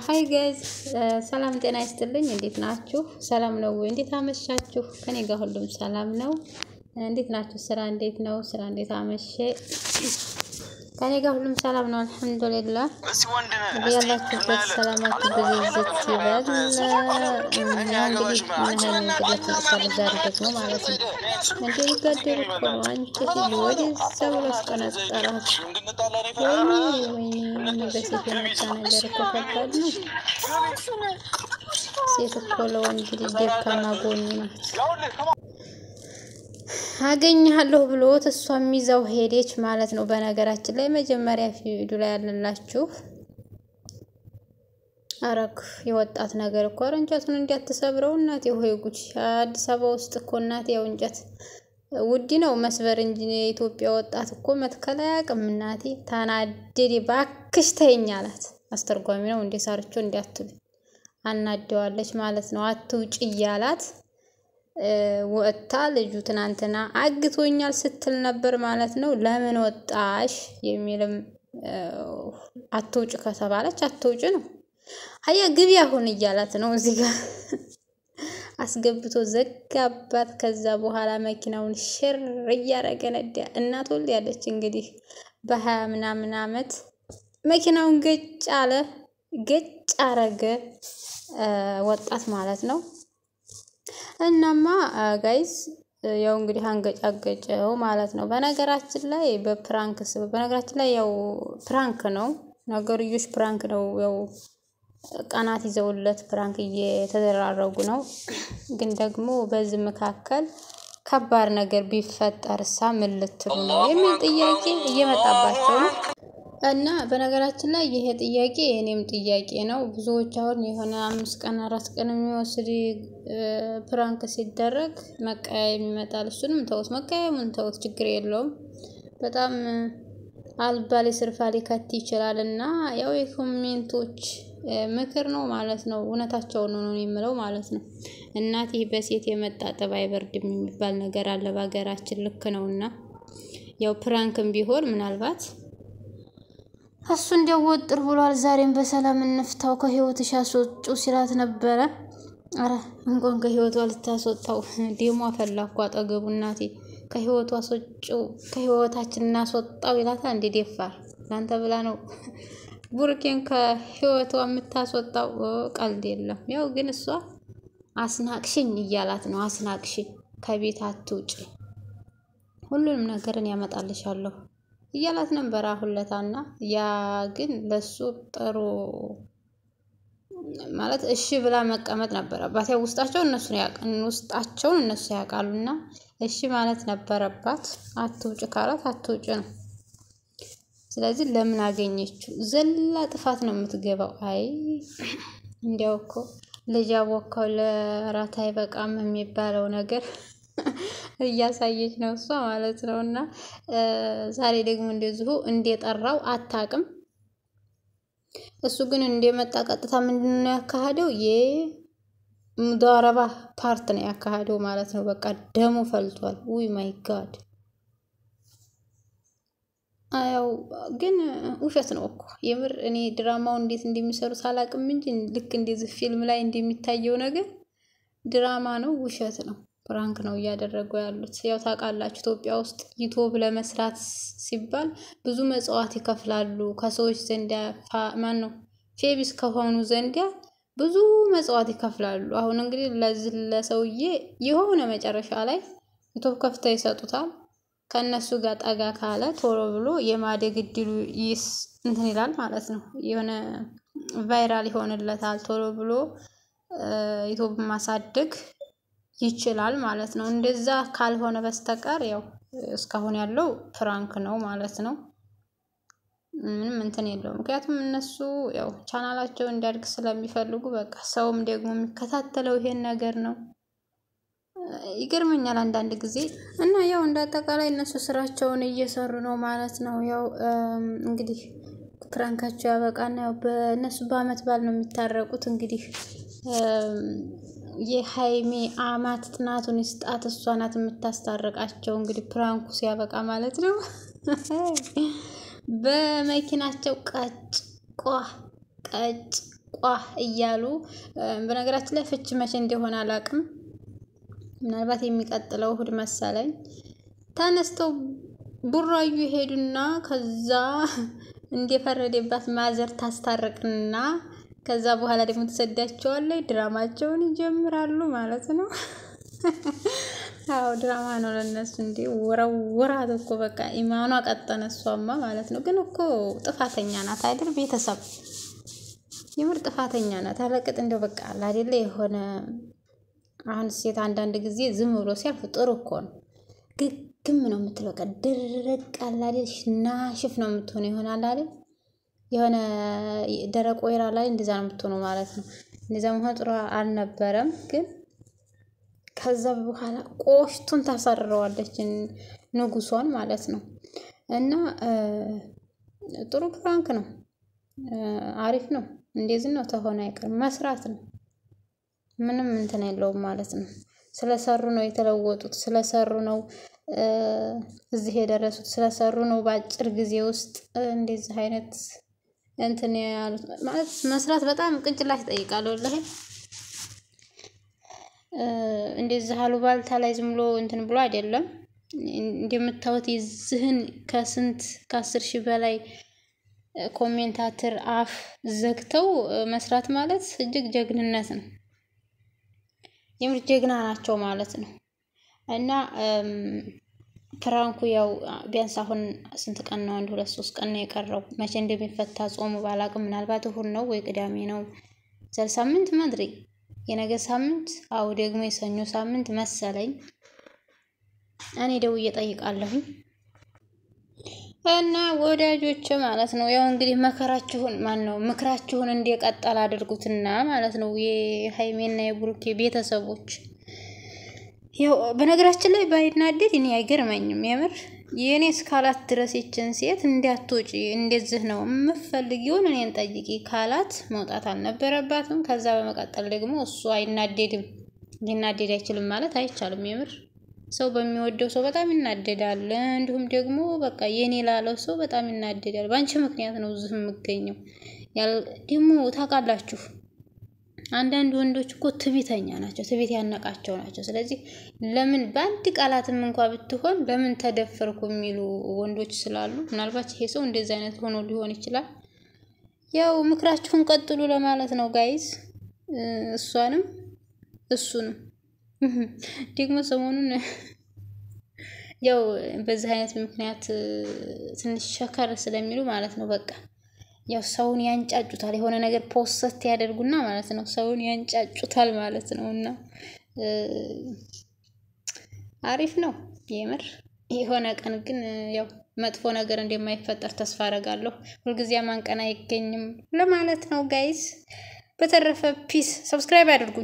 ሃይ ጋይስ ሰላም ጤና ይስጥልኝ እንዴት ናችሁ ሰላም ነው እንዴት አመሻችሁ ከኔ ጋር ሁሉም ሰላም ነው እንዴት ናችሁ ስራ እንዴት ነው ስራ እንዴት አመሸ ከኔ ጋር ሁሉም ሰላም ነው አልহামዱሊላህ ያላችሁበት ሰላማችሁ በዝዝት ይበል እንግዲህ ዛሬ ደግሞ ማለት ነው እንዴ ይገደል እኮ ነው አንቺ ወደ ሰውለስ ቀነጠራት ወይኔ በሴት የመጣ ነገር እኮ ከባድ ነው ሴት እኮ ለወንድ ልጅ ደካማ ጎኑ ናት አገኛለሁ ብሎ ተሷም ይዘው ሄደች ማለት ነው በነገራችን ላይ መጀመሪያ ቪዲዮ ላይ ያለላችሁ አረክ የወጣት ነገር እኮ እንጨቱን እንዲያተሰብረው እናቴ ሆይ ጉድ አዲስ አበባ ውስጥ እኮ እናቴ ያው እንጨት ውድ ነው መስበር እንጂ ኢትዮጵያ ወጣት እኮ መትከል አያውቅም እናቴ ታናደደ ባክሽ ተይኛላት አስተርጓሚ ነው እንደ ሳርቾ እንዲያትሉ አናደዋለች ማለት ነው አትውጪ ይያላት ወጣ ልጁ ትናንትና አግቶኛል ስትል ነበር ማለት ነው ለምን ወጣሽ የሚልም አትውጪ ከተባለች አትውጪ ነው አያ ግቢ አሁን ይያላት ነው እዚህ ጋር አስገብቶ ዘጋባት ከዛ በኋላ መኪናውን ሽር ያረገ ነዳ እናት ወል ያለች እንግዲህ በ20 ምናምን አመት መኪናውን ገጭ አረገ ወጣት ማለት ነው እናማ ጋይስ ያው እንግዲህ አንገጫገጨው ማለት ነው በነገራችን ላይ በነገራችን ላይ ያው ፕራንክ ነው ነገርዮሽ ፕራንክ ነው ያው ቀናት ይዘውለት ፕራንክ እየተደራረጉ ነው ግን ደግሞ በዚህ መካከል ከባድ ነገር ቢፈጠርሳ ምን ልትሉ ነው የሚል ጥያቄ እየመጣባቸው ነው እና በነገራችን ላይ ይሄ ጥያቄ የኔም ጥያቄ ነው ብዙዎች አሁን የሆነ 5 ቀን 4 ቀን የሚወስድ ፕራንክ ሲደረግ መቀያየም ይመጣል እሱንም ተውት መቀያየሙን ተውት ችግር የለውም በጣም አልባሌ ስርፋሊ ከት ይችላልና ያው የኮሜንቶች ምክር ነው ማለት ነው እውነታቸው ነው የሚለው ማለት ነው እናት ይሄ በሴት የመጣ ጠባይ በርድም የሚባል ነገር አለ በአገራችን ልክ ነውና ያው ፕራንክም ቢሆን ምናልባት እሱ እንደወጥር ብሏል ዛሬም በሰላም እንፍታው ከህይወትሽ አስወጡ ሲላት ነበር አረ እንኳን ከህይወቷ ልታስወጣው ደሞ አፈላኩ አጠገቡ እናቴ ከህይወቷ አስወጡ ከህይወታችን እናስወጣው ይላታ እንደ ደፋር ላንተ ብላ ነው ቡርኬን ከህይወቷ የምታስወጣው ቀልድ የለም ያው ግን እሷ አስናቅሽኝ ይያላት ነው አስናቅሽኝ ከቤት አትውጪ ሁሉንም ነገርን ያመጣልሻለሁ ይያላት ነበር አሁንለታና ያ ግን ለሱ ጥሩ ማለት እሺ ብላ መቀመጥ ነበረባት ያው ውስጣቸው እነሱ ያቃሉና እሺ ማለት ነበረባት አትውጪ ካላት አትውጪ ነው ስለዚህ ለምን አገኘችው ዘላ ጥፋት ነው የምትገባው አይ እንዲያው እኮ ልጅ አወቀው ለራታ አይበቃም የሚባለው ነገር እያሳየች ነው እሷ ማለት ነውና ዛሬ ደግሞ እንደዚሁ እንደጠራው አታቅም እሱ ግን እንደመጣ ቀጥታ ምንድነው ያካሄደው የሙዳረባ ፓርት ነው ያካሄደው ማለት ነው በቃ ደሙ ፈልቷል ኡይ ማይ ጋድ አው ግን ውሸት ነው እኮ የምር እኔ ድራማው እንዴት እንደሚሰሩ ሳላቅም እንጂ ልክ እንደዚህ ፊልም ላይ እንደሚታየው ነገር ድራማ ነው ውሸት ነው ፕራንክ ነው ያደረጉ ያሉት ያው ታቃላችሁ ኢትዮጵያ ውስጥ ዩቲዩብ ለመስራት ሲባል ብዙ መጽዋት ይከፍላሉ ከሰዎች ዘንድ ማን ነው ፌቢስ ከሆኑ ዘንድ ብዙ መጽዋት ይከፍላሉ አሁን እንግዲህ ለዚህ ለሰውዬ የሆነ መጨረሻ ላይ ዩቲዩብ ከፍተው ይሰጡታል ከነሱ ጋር ጠጋ ካለ ቶሎ ብሎ የማደግ እድሉ እንትን ይላል ማለት ነው የሆነ ቫይራል ይሆንለታል ቶሎ ብሎ ዩቲዩብ ማሳደግ ይችላል ማለት ነው እንደዛ ካልሆነ በስተቀር ያው እስካሁን ያለው ፕራንክ ነው ማለት ነው ምንም እንትን የለውም ምክንያቱም እነሱ ያው ቻናላቸው እንዲያድግ ስለሚፈልጉ በቃ ሰውም ደግሞ የሚከታተለው ይሄን ነገር ነው ይገርመኛል አንዳንድ ጊዜ እና ያው እንዳጠቃላይ እነሱ ስራቸውን እየሰሩ ነው ማለት ነው ያው እንግዲህ ፕራንካቸው ያበቃና ያው በእነሱ በአመት ባል ነው የሚታረቁት እንግዲህ የሃይሚ አማት ጥናቱን ይስጣት እሷ ናት የምታስታርቃቸው እንግዲህ ፕራንኩ ሲያበቃ ማለት ነው በመኪናቸው ቀጭ ቋ እያሉ በነገራችን ላይ ፍች መቼ እንደሆነ አላውቅም። ምናልባት የሚቀጥለው እሑድ መሰለኝ ተነስተው ቡራዩ ሄዱና ከዛ እንደፈረደባት ማዘር ታስታርቅና ከዛ በኋላ ደግሞ ተሰዳቸዋለች። ድራማቸውን ይጀምራሉ ማለት ነው። አዎ ድራማ ነው ለነሱ እንዴ ወራወራት እኮ በቃ ኢማኗ ቀጠነ እሷማ ማለት ነው። ግን እኮ ጥፋተኛ ናት አይደል? ቤተሰብ የምር ጥፋተኛ ናት። አለቅጥ እንደው በቃ አይደለ የሆነ አሁን ሴት አንዳንድ ጊዜ ዝም ብሎ ሲያልፍ ጥሩ እኮ ነው። ግግም ነው የምትለው በቃ ድርቅ አለ አይደል? ናሽፍ ነው የምትሆነው ይሆናል አይደል? የሆነ ደረቅ ወይራ ላይ እንደዛ ነው የምትሆነው ማለት ነው። እንደዛ መሆን ጥሩ አልነበረም ግን ከዛ በኋላ ቆሽቱን ታሳርረዋለች ንጉሷን ማለት ነው። እና ጥሩ ፕራንክ ነው። አሪፍ ነው። እንደዚህ ነው ተሆነ አይቀርም መስራት ነው። ምንም እንትን የለውም ማለት ነው። ስለሰሩ ነው የተለወጡት፣ ስለሰሩ ነው እዚህ የደረሱት፣ ስለሰሩ ነው በአጭር ጊዜ ውስጥ እንደዚህ አይነት እንትን ያሉት ማለት መስራት በጣም ቅንጭላት ይጠይቃል ወላሂ። እንደዚህ አሉባልታ ላይ ዝም ብሎ እንትን ብሎ አይደለም። እንደምታዩት ይዝህን ከስንት ከ10,000 በላይ ኮሜንታተር አፍ ዘግተው መስራት ማለት እጅግ ጀግንነት ነው። የምር ጀግና ናቸው ማለት ነው። እና ፕራንኩ ያው ቢያንስ አሁን ስንት ቀን ነው? 1-2-3 ቀን ነው የቀረው። መቼ እንደሚፈታ ጾሙ ባላቅም ምናልባት እሁድ ነው ወይ ቅዳሜ ነው። ዘል ሳምንት ማድሪ የነገ ሳምንት አው ደግሞ የሰኞ ሳምንት መሰለኝ። እኔ ደውዬ እጠይቃለሁኝ። እና ወዳጆች ማለት ነው ያው እንግዲህ ምክራችሁን እንደቀጠል አድርጉትና ማለት ነው የሃይሜና የብሩኬ ቤተሰቦች። ያው በነገራችን ላይ ባይናደድ እኔ አይገርመኝም የምር የኔ እስካላት ድረስ ይችን ሴት እንዲያትወጪ እንደዚህ ነው የምፈልጊውን እኔን ጠይቂ ካላት መውጣት አልነበረባትም። ከዛ በመቀጠል ደግሞ እሱ አይናደድም ሊናደድ አይችልም ማለት አይቻልም። የምር ሰው በሚወደው ሰው በጣም ይናደዳል። እንዲሁም ደግሞ በቃ የኔ ላለው ሰው በጣም ይናደዳል። ባንቺ ምክንያት ነው እዚህ የምገኘው ደግሞ ታውቃላችሁ። አንዳንድ ወንዶች እኮ ትዕቢተኛ ናቸው፣ ትዕቢት ያነቃቸው ናቸው። ስለዚህ ለምን በአንድ ቃላትም እንኳን ብትሆን ለምን ተደፈርኩ የሚሉ ወንዶች ስላሉ ምናልባት ይሄ ሰው እንደዚህ አይነት ሆኖ ሊሆን ይችላል። ያው ምክራችሁን ቀጥሉ ለማለት ነው ጋይስ። እሷንም እሱንም ደግሞ ሰሞኑን ያው በዚህ አይነት ምክንያት ትንሽ ሸከር ስለሚሉ ማለት ነው በቃ ያው ሰውን ያንጫጩታል። የሆነ ነገር ፖስት ያደርጉና ማለት ነው ሰውን ያንጫጩታል ማለት ነው። እና አሪፍ ነው የምር። የሆነ ቀን ግን ያው መጥፎ ነገር እንደማይፈጠር ተስፋ አደርጋለሁ። ሁልጊዜ ማንቀና አይገኝም ለማለት ነው ጋይስ። በተረፈ ፒስ። ሰብስክራይብ አድርጉ።